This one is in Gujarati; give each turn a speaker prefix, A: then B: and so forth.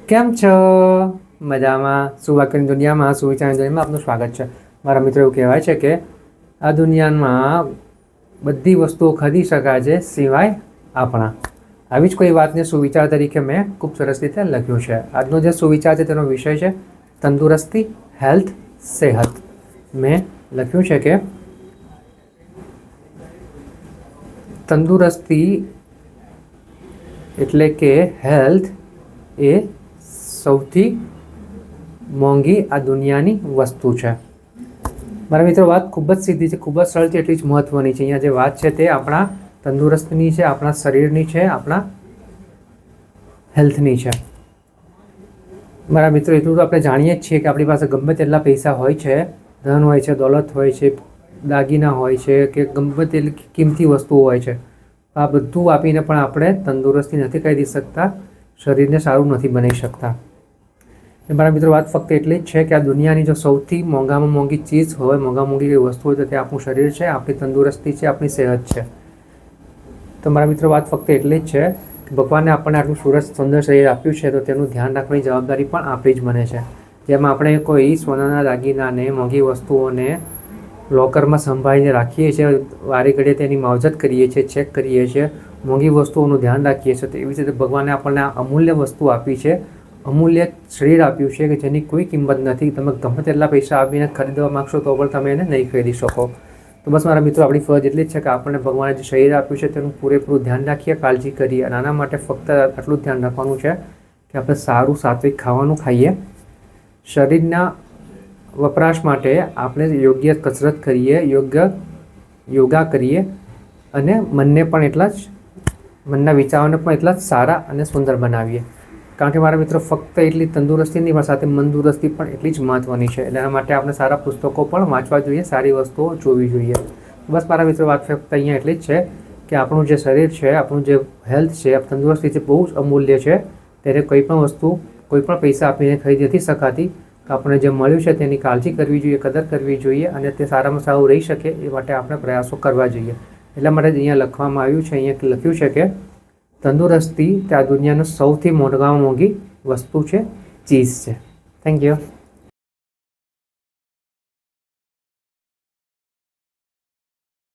A: કેમ છો? મજામાં? સુવાક્યની દુનિયામાં સુવિચારની દુનિયામાં આપનું સ્વાગત છે. મારા મિત્રો એવું કહેવાય છે કે આ દુનિયામાં બધી વસ્તુઓ ખરીદી શકાય છે સિવાય આપણા. આવી જ કોઈ વાતને સુવિચાર તરીકે મેં ખૂબ સરસ રીતે લખ્યું છે. આજનો જે સુવિચાર છે તેનો વિષય છે તંદુરસ્તી, હેલ્થ, સેહત. મેં લખ્યું છે કે તંદુરસ્તી એટલે કે હેલ્થ એ સૌથી મોંઘી આ દુનિયાની વસ્તુ છે. મારા મિત્રો વાત ખૂબ જ સીધી છે, ખૂબ જ સરળ છે, એટલી જ મહત્ત્વની છે. અહીંયા જે વાત છે તે આપણા તંદુરસ્તીની છે, આપણા શરીરની છે, આપણા હેલ્થની છે. મારા મિત્રો એટલું તો આપણે જાણીએ જ છીએ કે આપણી પાસે ગમે તેટલા પૈસા હોય છે, ધન હોય છે, દોલત હોય છે, દાગીના હોય છે કે ગમે તેટલી કિંમતી વસ્તુઓ હોય છે, આ બધું આપીને પણ આપણે તંદુરસ્તી નથી કરી શકતા, શરીરને સારું નથી બનાવી શકતા. મારા મિત્રો વાત ફક્ત એટલી જ છે કે આ દુનિયાની જો સૌથી મોંઘામાં મોંઘી ચીજ હોય, મોંઘામાં મોંઘી કોઈ વસ્તુ હોય તો તે આપણું શરીર છે, આપણી તંદુરસ્તી છે, આપણી સેહત છે. તો મારા મિત્રો વાત ફક્ત એટલી જ છે કે ભગવાને આપણને આટલું સુરક્ષિત સુંદર શરીર આપ્યું છે તો તેનું ધ્યાન રાખવાની જવાબદારી પણ આપણી જ બને છે. જેમાં આપણે કોઈ સોનાના દાગીનાને, મોંઘી વસ્તુઓને લોકરમાં સંભાળીને રાખીએ છીએ, વારે ઘડીએ તેની માવજત કરીએ છીએ, ચેક કરીએ છીએ, મોંઘી વસ્તુઓનું ધ્યાન રાખીએ છીએ, તો એવી રીતે ભગવાને આપણને આ અમૂલ્ય વસ્તુ આપી છે, અમૂલ્ય શરીર આપ્યું છે કે જેની કોઈ કિંમત નથી. તમે ગમે તેટલા પૈસા આપીને ખરીદવા માગશો તો પણ તમે એને નહીં ખરીદી શકો. તો બસ મારા મિત્રો આપણી ફરજ એટલી જ છે કે આપણને ભગવાને જે શરીર આપ્યું છે તેનું પૂરેપૂરું ધ્યાન રાખીએ, કાળજી કરીએ. અને આના માટે ફક્ત આટલું જ ધ્યાન રાખવાનું છે કે આપણે સારું સાત્વિક ખાવાનું ખાઈએ, શરીરના વપરાશ માટે આપણે યોગ્ય કસરત કરીએ, યોગ્ય યોગા કરીએ અને મનને પણ એટલા જ, મનના વિચારોને પણ એટલા જ સારા અને સુંદર બનાવીએ. કારણ કે મારા મિત્રો ફક્ત એટલી તંદુરસ્તીની પણ સાથે મનદુરસ્તી પણ એટલી જ મહત્ત્વની છે. એટલે એના માટે આપણે સારા પુસ્તકો પણ વાંચવા જોઈએ, સારી વસ્તુઓ જોવી જોઈએ. બસ મારા મિત્રો વાત ફક્ત અહીંયા એટલી જ છે કે આપણું જે શરીર છે, આપણું જે હેલ્થ છે, તંદુરસ્તી છે, બહુ જ અમૂલ્ય છે. ત્યારે કોઈ પણ વસ્તુ કોઈ પણ પૈસા આપીને ખરીદી નથી શકાતી. તો આપણે જે મળ્યું છે તેની કાળજી કરવી જોઈએ, કદર કરવી જોઈએ અને તે સારામાં સારું રહી શકે એ માટે આપણે પ્રયાસો કરવા જોઈએ. એટલા માટે અહીંયા લખવામાં આવ્યું છે, અહીંયા લખ્યું છે કે તંદુરસ્તી તે આ દુનિયાનો સૌથી મોંઘામાં મોંઘી વસ્તુ છે, ચીઝ છે. Thank you.